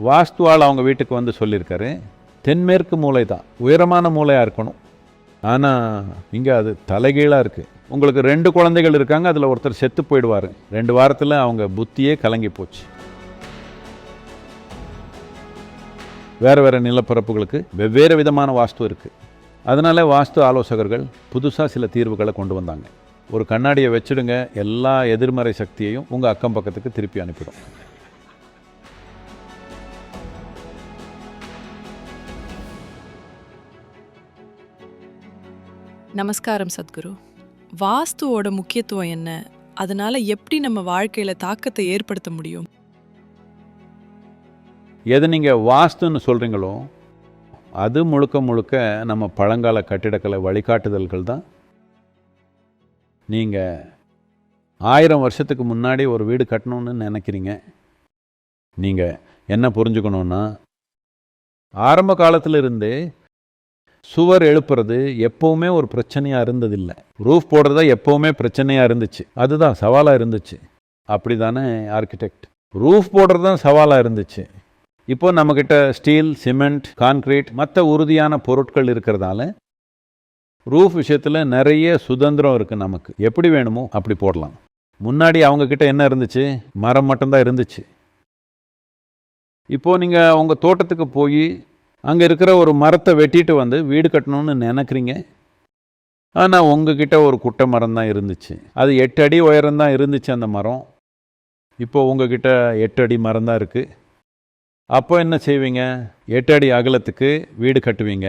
வாஸ்து ஆள் அவங்க வீட்டுக்கு வந்து சொல்லியிருக்காரு, தென்மேற்கு மூலை தான் உயரமான மூலையாக இருக்கணும். ஆனால் இங்கே அது தலைகீழாக இருக்குது. உங்களுக்கு 2 குழந்தைகள் இருக்காங்க, அதில் ஒருத்தர் செத்து போயிடுவார். 2 வாரத்தில் அவங்க புத்தியே கலங்கி போச்சு. வேறு வேறு நிலப்பரப்புகளுக்கு வெவ்வேறு விதமான வாஸ்து இருக்குது. அதனால் வாஸ்து ஆலோசகர்கள் புதுசாக சில தீர்வுகளை கொண்டு வந்தாங்க. ஒரு கண்ணாடியை வச்சுடுங்க, எல்லா எதிர்மறை சக்தியையும் உங்கள் அக்கம் பக்கத்துக்கு திருப்பி அனுப்பிடும். நமஸ்காரம் சத்குரு. வாஸ்துவோட முக்கியத்துவம் என்ன? அதனால எப்படி நம்ம வாழ்க்கையில தாக்கத்தை ஏற்படுத்த முடியும்? எது நீங்கள் வாஸ்துன்னு சொல்கிறீங்களோ அது முழுக்க முழுக்க நம்ம பழங்கால கட்டிடக்கலை வழிகாட்டுதல்கள் தான். நீங்கள் 1000 வருஷத்துக்கு முன்னாடி ஒரு வீடு கட்டணும்னு நினைக்கிறீங்க. நீங்கள் என்ன புரிஞ்சுக்கணுன்னா, ஆரம்ப காலத்தில் இருந்தே சுவர் எழுப்புறது எப்போவுமே ஒரு பிரச்சனையாக இருந்ததில்லை. ரூஃப் போடுறதா எப்போவுமே பிரச்சனையாக இருந்துச்சு, அதுதான் சவாலாக இருந்துச்சு. அப்படி தானே ஆர்கிடெக்ட்? ரூஃப் போடுறது தான் சவாலாக இருந்துச்சு. இப்போ நம்மக்கிட்ட ஸ்டீல், சிமெண்ட், கான்க்ரீட், மற்ற உறுதியான பொருட்கள் இருக்கிறதால ரூஃப் விஷயத்தில் நிறைய சுதந்திரம் இருக்குது. நமக்கு எப்படி வேணுமோ அப்படி போடலாம். முன்னாடி அவங்கக்கிட்ட என்ன இருந்துச்சு? மரம் மட்டும்தான் இருந்துச்சு. இப்போது நீங்கள் உங்கள் தோட்டத்துக்கு போய் அங்கே இருக்கிற ஒரு மரத்தை வெட்டிட்டு வந்து வீடு கட்டணும்னு நினைக்கிறீங்க. ஆனால் உங்ககிட்ட ஒரு குட்டை மரம் தான் இருந்துச்சு. அது 8 அடி உயரம்தான் இருந்துச்சு அந்த மரம். இப்போது உங்ககிட்ட 8 அடி மரம் தான் இருக்குது. அப்போ என்ன செய்வீங்க? 8 அடி அகலத்துக்கு வீடு கட்டுவீங்க.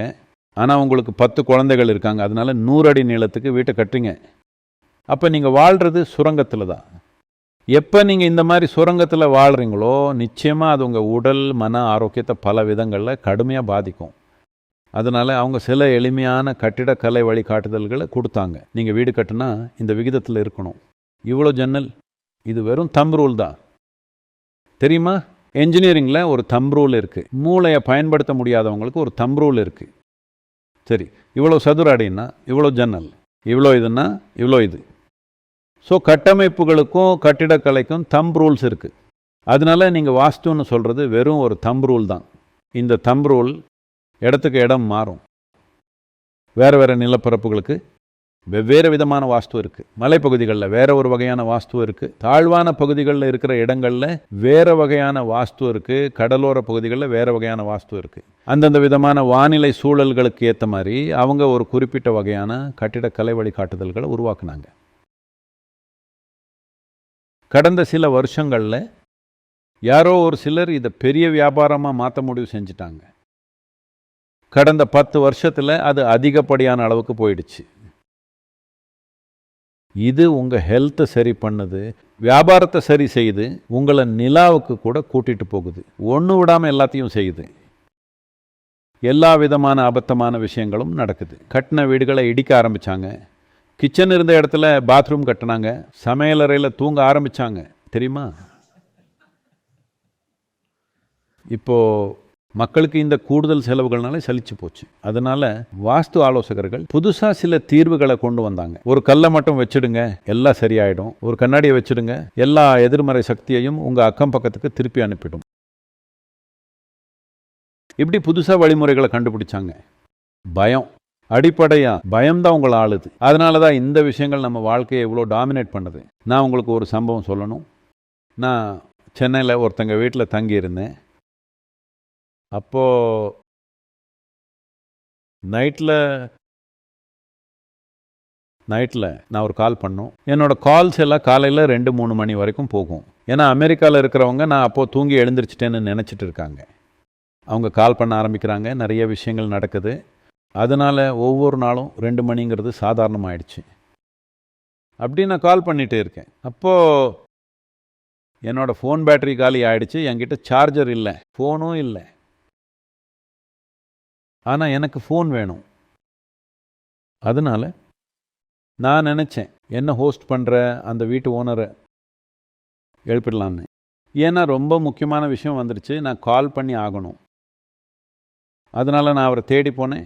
ஆனால் உங்களுக்கு 10 குழந்தைகள் இருக்காங்க, அதனால 100 அடி நீளத்துக்கு வீட்டை கட்டுறீங்க. அப்போ நீங்கள் வாழ்கிறது சுரங்கத்தில் தான். எப்போ நீங்கள் இந்த மாதிரி சுரங்கத்தில் வாழ்கிறீங்களோ நிச்சயமாக அது உங்கள் உடல் மன ஆரோக்கியத்தை பல விதங்களில் கடுமையாக பாதிக்கும். அதனால் அவங்க சில எளிமையான கட்டிடக்கலை வழிகாட்டுதல்களை கொடுத்தாங்க. நீங்கள் வீடு கட்டுனா இந்த விகிதத்தில் இருக்கணும், இவ்வளோ ஜன்னல், இது வெறும் தம் ரூல் தான். தெரியுமா? என்ஜினியரிங்கில் ஒரு தம் ரூல் இருக்குது. மூளையை பயன்படுத்த முடியாதவங்களுக்கு ஒரு தம் ரூல் இருக்குது. சரி, இவ்வளோ சதுர அடின்னா இவ்வளோ ஜன்னல், இவ்வளோ இதுன்னா இவ்வளோ இது. ஸோ கட்டமைப்புகளுக்கும் கட்டிடக்கலைக்கும் தம் ரூல்ஸ் இருக்குது. அதனால நீங்கள் வாஸ்துன்னு சொல்கிறது வெறும் ஒரு தம் ரூல் தான். இந்த தம் ரூல் இடத்துக்கு இடம் மாறும். வேறு வேறு நிலப்பரப்புகளுக்கு வெவ்வேறு விதமான வாஸ்து இருக்குது. மலைப்பகுதிகளில் வேறு ஒரு வகையான வாஸ்து இருக்குது. தாழ்வான பகுதிகளில் இருக்கிற இடங்களில் வேறு வகையான வாஸ்து இருக்குது. கடலோர பகுதிகளில் வேறு வகையான வாஸ்து இருக்குது. அந்தந்த விதமான வானிலை சூழல்களுக்கு ஏற்ற மாதிரி அவங்க ஒரு குறிப்பிட்ட வகையான கட்டிடக்கலை வழிகாட்டுதல்களை உருவாக்குனாங்க. கடந்த சில வருஷங்களில் யாரோ ஒரு சிலர் இதை பெரிய வியாபாரமாக மாற்ற முடிவு செஞ்சிட்டாங்க. கடந்த 10 வருஷத்தில் அது அதிகப்படியான அளவுக்கு போயிடுச்சு. இது உங்கள் ஹெல்த்தை சரி பண்ணுது, வியாபாரத்தை சரி செய்யுது, உங்களை நிலாவுக்கு கூட கூட்டிகிட்டு போகுது, ஒன்று விடாமல் எல்லாத்தையும் செய்யுது. எல்லா விதமான அபத்தமான விஷயங்களும் நடக்குது. கட்டின வீடுகளை இடிக்க ஆரம்பித்தாங்க. கிச்சன் இருந்த இடத்துல பாத்ரூம் கட்டினாங்க. சமையலறையில் தூங்க ஆரம்பித்தாங்க. தெரியுமா? இப்போது மக்களுக்கு இந்த கூடுதல் செலவுகள்னால சலிச்சு போச்சு. அதனால் வாஸ்து ஆலோசகர்கள் புதுசாக சில தீர்வுகளை கொண்டு வந்தாங்க. ஒரு கல்லை மட்டும் வச்சுடுங்க, எல்லாம் சரியாயிடும். ஒரு கண்ணாடியை வச்சுடுங்க, எல்லா எதிர்மறை சக்தியையும் உங்கள் அக்கம் பக்கத்துக்கு திருப்பி அனுப்பிடும். இப்படி புதுசாக வழிமுறைகளை கண்டுபிடிச்சாங்க. பயம், அடிப்படையாக பயம்தான் உங்களை ஆளுது. அதனால தான் இந்த விஷயங்கள் நம்ம வாழ்க்கையை இவ்வளோ டாமினேட் பண்ணுது. நான் உங்களுக்கு ஒரு சம்பவம் சொல்லணும். நான் சென்னையில் ஒருத்தங்க வீட்டில் தங்கியிருந்தேன். அப்போது நைட்டில் நான் ஒரு கால் பண்ணோம். என்னோடய கால்ஸ் எல்லாம் காலையில் 2-3 மணி வரைக்கும் போகும். ஏன்னா அமெரிக்காவில் இருக்கிறவங்க நான் அப்போது தூங்கி எழுந்திரிச்சிட்டேன்னு நினச்சிட்டு இருக்காங்க. அவங்க கால் பண்ண ஆரம்பிக்கிறாங்க, நிறைய விஷயங்கள் நடக்குது. அதனால் ஒவ்வொரு நாளும் 2 மணிங்கிறது சாதாரணமாகிடுச்சு. அப்படி நான் கால் பண்ணிகிட்டே இருக்கேன். அப்போது என்னோடய ஃபோன் பேட்டரி காலி ஆகிடுச்சு. என்கிட்ட சார்ஜர் இல்லை, ஃபோனும் இல்லை. ஆனால் எனக்கு ஃபோன் வேணும். அதனால் நான் நினச்சேன், என்ன ஹோஸ்ட் பண்ணுற அந்த வீட்டு ஓனரை எழுப்பிடலான்னு. ஏன்னா ரொம்ப முக்கியமான விஷயம் வந்துடுச்சு, நான் கால் பண்ணி ஆகணும். அதனால் நான் அவரை தேடி போனேன்.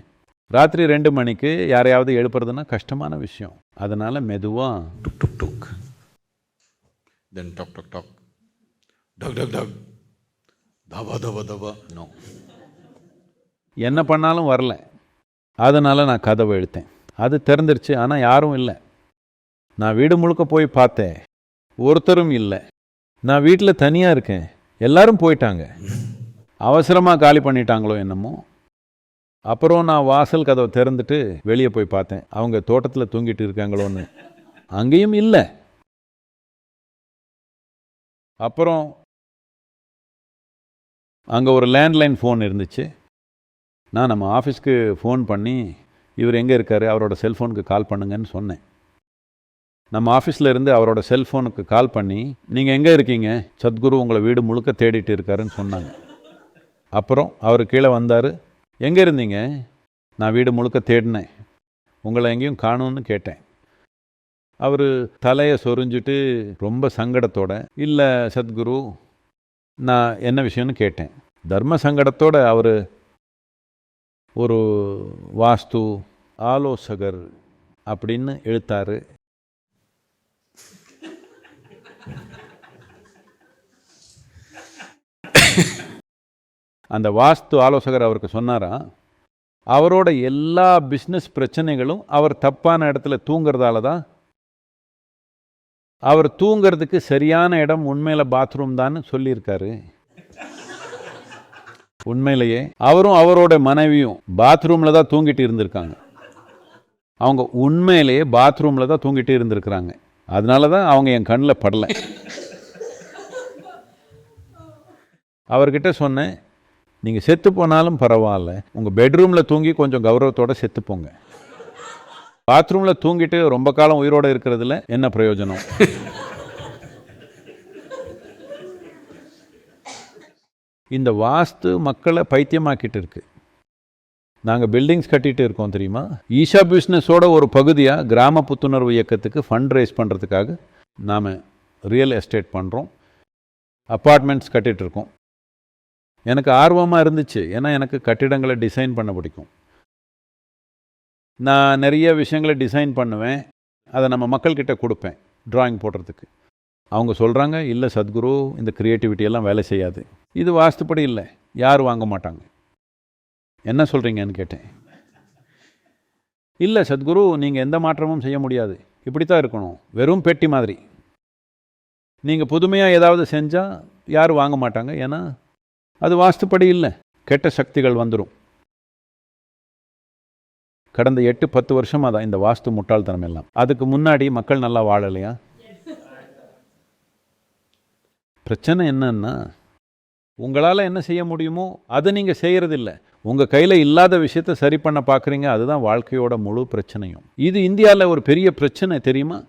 ராத்திரி 2 மணிக்கு யாரையாவது எழுப்புறதுன்னா கஷ்டமான விஷயம். அதனால் மெதுவாக டுக் டுக் டுக், தென் டாக் டாக் டாக், டக் டக் டக், தவ தவ தவ நோ, என்ன பண்ணாலும் வரல. அதனால் நான் கதவை இழுத்தேன். அது திறந்துருச்சு, ஆனால் யாரும் இல்லை. நான் வீடு முழுக்க போய் பார்த்தேன், ஒருத்தரும் இல்லை. நான் வீட்டில் தனியாக இருக்கேன், எல்லாரும் போயிட்டாங்க. அவசரமாக காலி பண்ணிட்டாங்களோ என்னமோ. அப்புறம் நான் வாசல் கதவை திறந்துட்டு வெளியே போய் பார்த்தேன், அவங்க தோட்டத்தில் தூங்கிட்டு இருக்காங்களோன்னு. அங்கேயும் இல்லை. அப்புறம் அங்கே ஒரு லேண்ட்லைன் ஃபோன் இருந்துச்சு. நான் நம்ம ஆஃபீஸ்க்கு ஃபோன் பண்ணி இவர் எங்கே இருக்கார், அவரோட செல்ஃபோனுக்கு கால் பண்ணுங்கன்னு சொன்னேன். நம்ம ஆஃபீஸில் இருந்து அவரோட செல்ஃபோனுக்கு கால் பண்ணி, நீங்கள் எங்கே இருக்கீங்க, சத்குரு உங்களை வீடு முழுக்க தேடிட்டு இருக்காருன்னு சொன்னாங்க. அப்புறம் அவர் கீழே வந்தார். எங்கே இருந்தீங்க? நான் வீடு முழுக்க தேடினேன், உங்களை எங்கேயும் காணும்னு கேட்டேன். அவர் தலையை சொரிஞ்சிட்டு ரொம்ப சங்கடத்தோட, இல்லை சத்குரு, நான் என்ன விஷயம்னு கேட்டேன். தர்ம சங்கடத்தோட அவர் ஒரு வாஸ்து ஆலோசகர் அப்படின்னு இழுத்தாரு. அந்த வாஸ்து ஆலோசகர் அவருக்கு சொன்னாரா, அவரோட எல்லா பிஸ்னஸ் பிரச்சனைகளும் அவர் தப்பான இடத்துல தூங்குறதால தான். அவர் தூங்கிறதுக்கு சரியான இடம் உண்மையில் பாத்ரூம் தான் சொல்லியிருக்காரு. உண்மையிலேயே அவரும் அவரோட மனைவியும் பாத்ரூமில் தான் தூங்கிட்டு இருந்திருக்காங்க. அவங்க உண்மையிலேயே பாத்ரூமில் தான் தூங்கிட்டு இருந்திருக்கிறாங்க. அதனால தான் அவங்க என் கண்ணில் படலை. அவர்கிட்ட சொன்னேன், நீங்கள் செத்து போனாலும் பரவாயில்ல, உங்கள் பெட்ரூமில் தூங்கி கொஞ்சம் கௌரவத்தோடு செத்து போங்க. பாத்ரூமில் தூங்கிட்டு ரொம்ப காலம் உயிரோடு இருக்கிறதுல என்ன பிரயோஜனம்? இந்த வாஸ்து மக்களை பைத்தியமாக்கிட்டு இருக்கு. நாங்கள் பில்டிங்ஸ் கட்டிட்டு இருக்கோம் தெரியுமா. ஈஷா பிஸ்னஸோட ஒரு பகுதியாக கிராம புத்துணர்வு இயக்கத்துக்கு ஃபண்ட் ரைஸ் பண்ணுறதுக்காக நாம் ரியல் எஸ்டேட் பண்ணுறோம், அப்பார்ட்மெண்ட்ஸ் கட்டிகிட்ருக்கோம். எனக்கு ஆர்வமாக இருந்துச்சு, ஏன்னா எனக்கு கட்டிடங்களை டிசைன் பண்ண பிடிக்கும். நான் நிறைய விஷயங்களை டிசைன் பண்ணுவேன், அதை நம்ம மக்கள்கிட்ட கொடுப்பேன் ட்ராயிங் போடுறதுக்கு. அவங்க சொல்கிறாங்க, இல்லை சத்குரு, இந்த க்ரியேட்டிவிட்டியெல்லாம் வேலை செய்யாது, இது வாஸ்துப்படி இல்லை, யாரும் வாங்க மாட்டாங்க. என்ன சொல்கிறீங்கன்னு கேட்டேன். இல்லை சத்குரு, நீங்கள் எந்த மாற்றமும் செய்ய முடியாது, இப்படி தான் இருக்கணும், வெறும் பெட்டி மாதிரி. நீங்கள் புதுமையாக ஏதாவது செஞ்சால் யாரும் வாங்க மாட்டாங்க, ஏன்னா அது வாஸ்துப்படி இல்லை, கெட்ட சக்திகள் வந்துடும். கடந்த 8-10 வருஷமாக தான் இந்த வாஸ்து முட்டாள்தனம் எல்லாம். அதுக்கு முன்னாடி மக்கள் நல்லா வாழலையா? பிரச்சனை என்னன்னா, உங்களால் என்ன செய்ய முடியுமோ அதை நீங்கள் செய்கிறதில்ல. உங்கள் கையில் இல்லாத விஷயத்தை சரி பண்ண பார்க்குறீங்க. அதுதான் வாழ்க்கையோட முழு பிரச்சனையும். இது இந்தியாவில் ஒரு பெரிய பிரச்சனை தெரியுமா?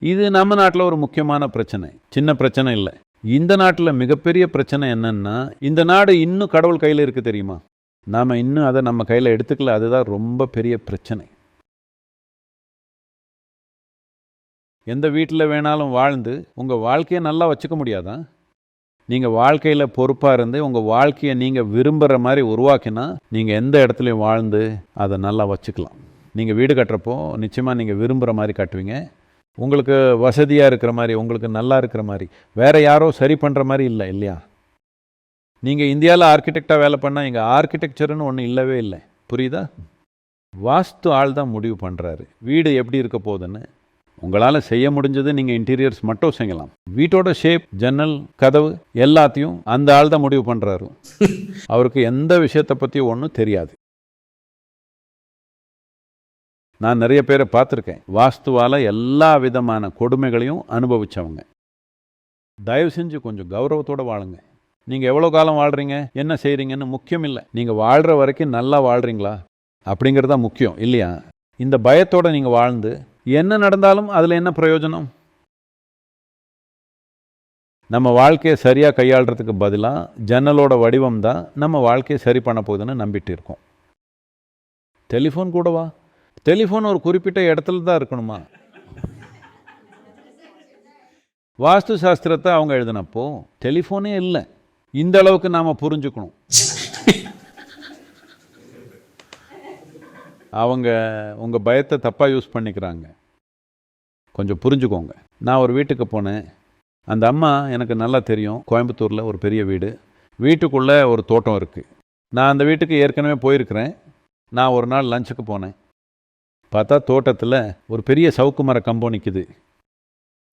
இது நம்ம நாட்டில் ஒரு முக்கியமான பிரச்சனை, சின்ன பிரச்சனை இல்லை. இந்த நாட்டில் மிகப்பெரிய பிரச்சனை என்னன்னா, இந்த நாடு இன்னும் கடவுள் கையில் இருக்குது தெரியுமா. நாம் இன்னும் அதை நம்ம கையில் எடுத்துக்கல. அதுதான் ரொம்ப பெரிய பிரச்சனை. எந்த வீட்டில் வேணாலும் வாழ்ந்து உங்கள் வாழ்க்கையை நல்லா வச்சுக்க முடியாதா? நீங்கள் வாழ்க்கையில் பொறுப்பாக இருந்து உங்கள் வாழ்க்கையை நீங்கள் விரும்புகிற மாதிரி உருவாக்கினா நீங்கள் எந்த இடத்துலையும் வாழ்ந்து அதை நல்லா வச்சுக்கலாம். நீங்கள் வீடு கட்டுறப்போ நிச்சயமாக நீங்கள் விரும்புகிற மாதிரி கட்டுவீங்க, உங்களுக்கு வசதியாக இருக்கிற மாதிரி, உங்களுக்கு நல்லா இருக்கிற மாதிரி, வேறு யாரோ சரி பண்ணுற மாதிரி இல்லை, இல்லையா? நீங்கள் இந்தியாவில் ஆர்கிடெக்டாக வேலை பண்ணால் இங்கே ஆர்கிடெக்சர்னு ஒன்று இல்லவே இல்லை, புரியுதா? வாஸ்து ஆள் தான் முடிவு பண்ணுறாரு வீடு எப்படி இருக்க போகுதுன்னு. உங்களால் செய்ய முடிஞ்சது நீங்கள் இன்டீரியர்ஸ் மட்டும் செய்யலாம். வீட்டோட ஷேப், ஜன்னல், கதவு எல்லாத்தையும் அந்த ஆள் தான் முடிவு பண்ணுறாரு. அவருக்கு எந்த விஷயத்தை பற்றி ஒன்றும் தெரியாது. நான் நிறைய பேரை பார்த்துருக்கேன், வாஸ்துவால் எல்லா விதமான கொடுமைகளையும் அனுபவித்தவங்க. தயவு செஞ்சு கொஞ்சம் கௌரவத்தோடு வாழுங்க. நீங்கள் எவ்வளோ காலம் வாழ்கிறீங்க, என்ன செய்கிறீங்கன்னு முக்கியம் இல்லை, நீங்கள் வாழ்கிற வரைக்கும் நல்லா வாழ்கிறீங்களா அப்படிங்கிறது தான் முக்கியம், இல்லையா? இந்த பயத்தோடு நீங்கள் வாழ்ந்து என்ன நடந்தாலும் அதில் என்ன பிரயோஜனம்? நம்ம வாழ்க்கையை சரியாக கையாளுறதுக்கு பதிலாக ஜன்னலோட வடிவம் தான் நம்ம வாழ்க்கையை சரி பண்ண போகுதுன்னு நம்பிட்டு இருக்கோம். டெலிஃபோன் கூடவா? டெலிஃபோன் ஒரு குறிப்பிட்ட இடத்துல தான் இருக்கணுமா? வாஸ்து சாஸ்திரத்தை அவங்க எழுதினப்போ டெலிஃபோனே இல்லை. இந்த அளவுக்கு நாம் புரிஞ்சுக்கணும். அவங்க உங்கள் பயத்தை தப்பாக யூஸ் பண்ணிக்கிறாங்க, கொஞ்சம் புரிஞ்சுக்கோங்க. நான் ஒரு வீட்டுக்கு போனேன், அந்த அம்மா எனக்கு நல்லா தெரியும். கோயம்புத்தூரில் ஒரு பெரிய வீடு, வீட்டுக்குள்ளே ஒரு தோட்டம் இருக்குது. நான் அந்த வீட்டுக்கு ஏற்கனவே போயிருக்கிறேன். நான் ஒரு நாள் லஞ்சுக்கு போனேன். பார்த்தா தோட்டத்தில் ஒரு பெரிய சவுக்கு மர கம்பம் நிற்குது.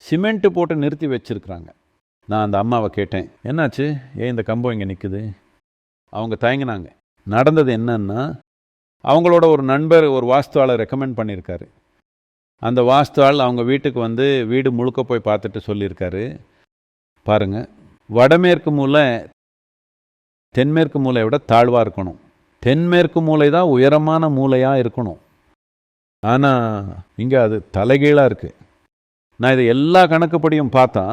சிமெண்ட்டு போட்டு நிறுத்தி வச்சுருக்குறாங்க. நான் அந்த அம்மாவை கேட்டேன், என்னாச்சு, ஏன் இந்த கம்பம் இங்கே நிற்குது? அவங்க தயங்கினாங்க. நடந்தது என்னன்னா, அவங்களோட ஒரு நண்பர் ஒரு வாஸ்துவாளை ரெக்கமெண்ட் பண்ணியிருக்காரு. அந்த வாஸ்துவாள் அவங்க வீட்டுக்கு வந்து வீடு முழுக்க போய் பார்த்துட்டு சொல்லியிருக்காரு, பாருங்கள், வடமேற்கு மூலை தென்மேற்கு மூலையை விட தாழ்வாக இருக்கணும், தென்மேற்கு மூலை தான் உயரமான மூலையாக இருக்கணும். ஆனால் இங்கே அது தலைகீழாக இருக்குது. நான் இதை எல்லா கணக்குப்படியும் பார்த்தா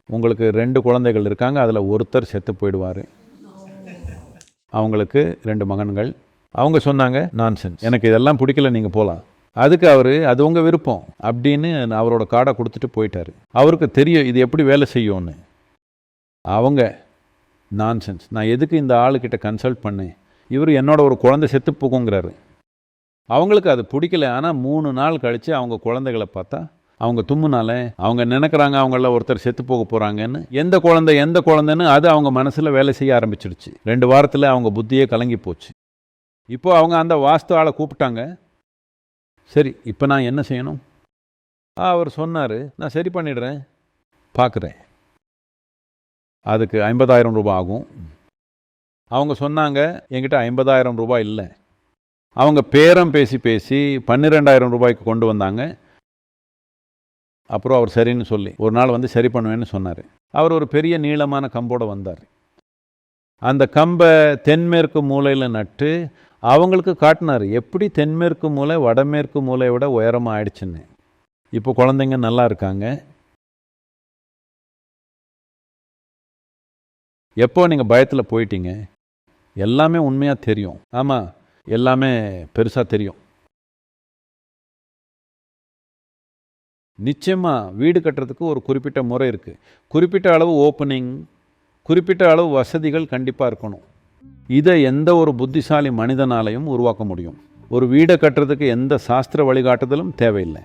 உங்களுக்கு 2 குழந்தைகள் இருக்காங்க. அதில் ஒருத்தர் செத்து போயிடுவார். அவங்களுக்கு 2 மகன்கள். அவங்க சொன்னாங்க, நான்சென்ஸ், எனக்கு இதெல்லாம் பிடிக்கல, நீங்கள் போகலாம். அதுக்கு அவர், அது உங்கள் விருப்பம் அப்படின்னு அவரோட கார்டை கொடுத்துட்டு போயிட்டார். அவருக்கு தெரியும் இது எப்படி வேலை செய்யும்னு. அவங்க, நான்சென்ஸ், நான் எதுக்கு இந்த ஆளுக்கிட்ட கன்சல்ட் பண்ணேன், இவர் என்னோட ஒரு குழந்தை செத்து போகுங்கிறாரு. அவங்களுக்கு அது பிடிக்கல. ஆனால் 3 நாள் கழித்து அவங்க குழந்தைகளை பார்த்தா அவங்க தும்முனால அவங்க நினைக்கிறாங்க அவங்கள ஒருத்தர் செத்து போக போகிறாங்கன்னு. எந்த குழந்தைன்னு அது அவங்க மனசில் வேலை செய்ய ஆரம்பிச்சிடுச்சு. 2 வாரத்தில் அவங்க புத்தியே கலங்கி போச்சு. இப்போ அவங்க அந்த வாஸ்து ஆளை கூப்பிட்டாங்க. சரி, இப்போ நான் என்ன செய்யணும்? அவர் சொன்னார், நான் சரி பண்ணிடுறேன், பார்க்குறேன், அதுக்கு 50,000 ரூபாய் ஆகும். அவங்க சொன்னாங்க, என்கிட்ட 50,000 ரூபாய் இல்லை. அவங்க பேரம் பேசி 12,000 ரூபாய்க்கு கொண்டு வந்தாங்க. அப்புறம் அவர் சரின்னு சொல்லி ஒரு நாள் வந்து சரி பண்ணுவேன்னு சொன்னார். அவர் ஒரு பெரிய நீளமான கம்போடு வந்தார். அந்த கம்பை தென்மேற்கு மூலையில் நட்டு அவங்களுக்கு காட்டினார், எப்படி தென்மேற்கு மூலை வடமேற்கு மூலையை விட உயரமாக ஆயிடுச்சுன்னு. இப்போ குழந்தைங்க நல்லா இருக்காங்க. எப்போ நீங்கள் பயத்தில் போயிட்டீங்க, எல்லாமே உண்மையாக தெரியும். ஆமாம், எல்லாமே பெருசாக தெரியும். நிச்சயமாக வீடு கட்டுறதுக்கு ஒரு குறிப்பிட்ட முறை இருக்குது. குறிப்பிட்ட அளவு ஓப்பனிங், குறிப்பிட்ட அளவு வசதிகள் கண்டிப்பாக இருக்கணும். இதை எந்த ஒரு புத்திசாலி மனிதனாலையும் உருவாக்க முடியும். ஒரு வீடை கட்டுறதுக்கு எந்த சாஸ்திர வழிகாட்டுதலும் தேவையில்லை.